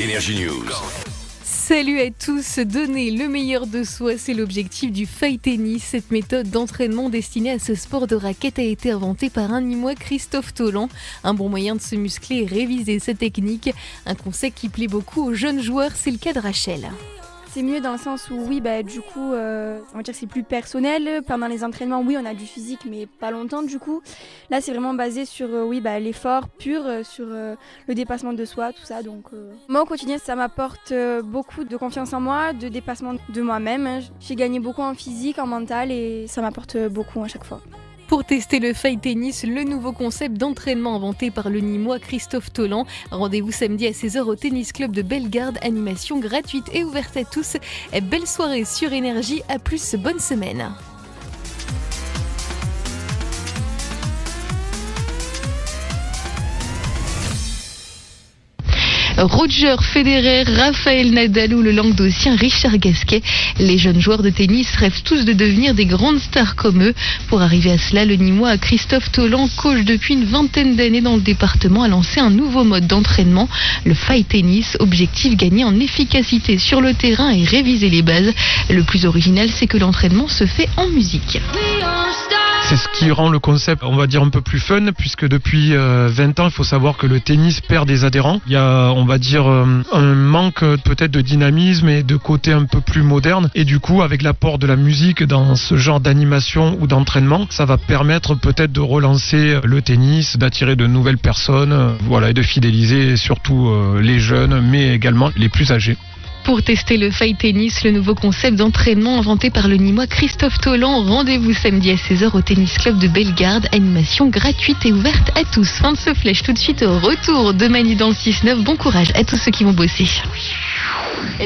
Énergie News. Salut à tous, donner le meilleur de soi, c'est l'objectif du Fight Tennis. Cette méthode d'entraînement destinée à ce sport de raquette a été inventée par un Nîmois, Christophe Tollan. Un bon moyen de se muscler et réviser sa technique. Un conseil qui plaît beaucoup aux jeunes joueurs, c'est le cas de Rachel. C'est mieux dans le sens où on va dire que c'est plus personnel. Pendant les entraînements, on a du physique, mais pas longtemps du coup. Là, c'est vraiment basé sur l'effort pur, sur le dépassement de soi, tout ça. Donc, moi, au quotidien, ça m'apporte beaucoup de confiance en moi, de dépassement de moi-même. J'ai gagné beaucoup en physique, en mental, et ça m'apporte beaucoup à chaque fois. Pour tester le Fight Tennis, le nouveau concept d'entraînement inventé par le Nîmois Christophe Tollan. Rendez-vous samedi à 16h au Tennis Club de Bellegarde. Animation gratuite et ouverte à tous. Belle soirée sur Énergie. À plus, bonne semaine. Roger Federer, Rafael Nadal ou le Languedocien Richard Gasquet. Les jeunes joueurs de tennis rêvent tous de devenir des grandes stars comme eux. Pour arriver à cela, le Nîmois Christophe Tollan, coach depuis une vingtaine d'années dans le département, a lancé un nouveau mode d'entraînement, le Fight Tennis. Objectif, gagner en efficacité sur le terrain et réviser les bases. Le plus original, c'est que l'entraînement se fait en musique. C'est ce qui rend le concept, on va dire, un peu plus fun, puisque depuis 20 ans, il faut savoir que le tennis perd des adhérents. Il y a, on va dire, un manque peut-être de dynamisme et de côté un peu plus moderne. Et du coup, avec l'apport de la musique dans ce genre d'animation ou d'entraînement, ça va permettre peut-être de relancer le tennis, d'attirer de nouvelles personnes, et de fidéliser surtout les jeunes, mais également les plus âgés. Pour tester le Fight Tennis, le nouveau concept d'entraînement inventé par le Nîmois Christophe Tollan, rendez-vous samedi à 16h au Tennis Club de Bellegarde. Animation gratuite et ouverte à tous. Fin de ce flash tout de suite au retour de Manu dans le 6-9. Bon courage à tous ceux qui vont bosser.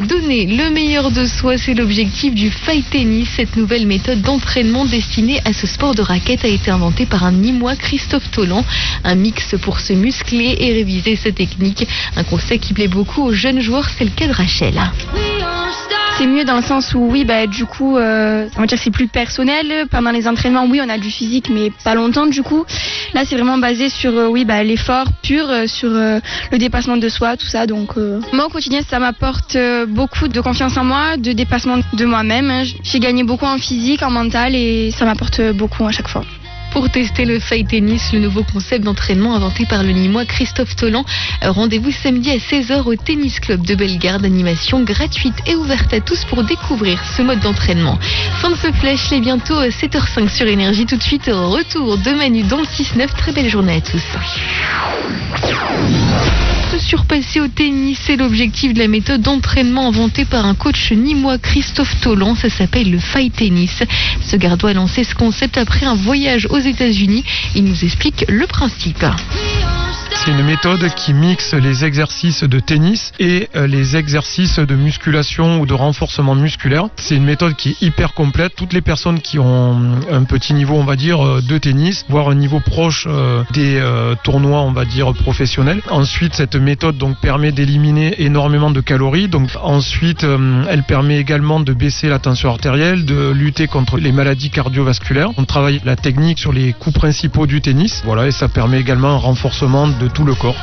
Donner le meilleur de soi, c'est l'objectif du Fight Tennis. Cette nouvelle méthode d'entraînement destinée à ce sport de raquette a été inventée par un Nîmois, Christophe Tollan. Un mix pour se muscler et réviser sa technique. Un conseil qui plaît beaucoup aux jeunes joueurs, c'est le cas de Rachel. C'est mieux dans le sens où on va dire que c'est plus personnel. Pendant les entraînements, on a du physique, mais pas longtemps du coup. Là, c'est vraiment basé sur l'effort pur, sur le dépassement de soi, tout ça. Donc, moi, au quotidien, ça m'apporte beaucoup de confiance en moi, de dépassement de moi-même. J'ai gagné beaucoup en physique, en mental, et ça m'apporte beaucoup à chaque fois. Pour tester le Fight Tennis, le nouveau concept d'entraînement inventé par le Nîmois Christophe Tollan, rendez-vous samedi à 16h au Tennis Club de Bellegarde. Animation gratuite et ouverte à tous pour découvrir ce mode d'entraînement. Fin de ce flash, il est bientôt 7h05 sur Énergie. Tout de suite, retour de Manu dans le 6-9. Très belle journée à tous. Se surpasser au tennis, c'est l'objectif de la méthode d'entraînement inventée par un coach nîmois, Christophe Tollan. Ça s'appelle le Fight Tennis. Ce gardois a lancé ce concept après un voyage aux États-Unis. Il nous explique le principe. C'est une méthode qui mixe les exercices de tennis et les exercices de musculation ou de renforcement musculaire. C'est une méthode qui est hyper complète. Toutes les personnes qui ont un petit niveau, on va dire, de tennis, voire un niveau proche des tournois, on va dire, professionnels. Ensuite, cette méthode donc permet d'éliminer énormément de calories. Donc ensuite, elle permet également de baisser la tension artérielle, de lutter contre les maladies cardiovasculaires. On travaille la technique sur les coups principaux du tennis. Et ça permet également un renforcement de tout le corps.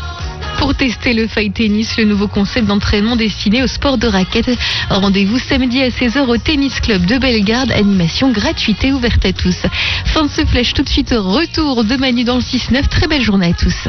Pour tester le Fight Tennis, le nouveau concept d'entraînement destiné au sport de raquette, rendez-vous samedi à 16h au Tennis Club de Bellegarde. Animation gratuite et ouverte à tous. Fin de ce flash tout de suite, retour de Manu dans le 6-9. Très belle journée à tous.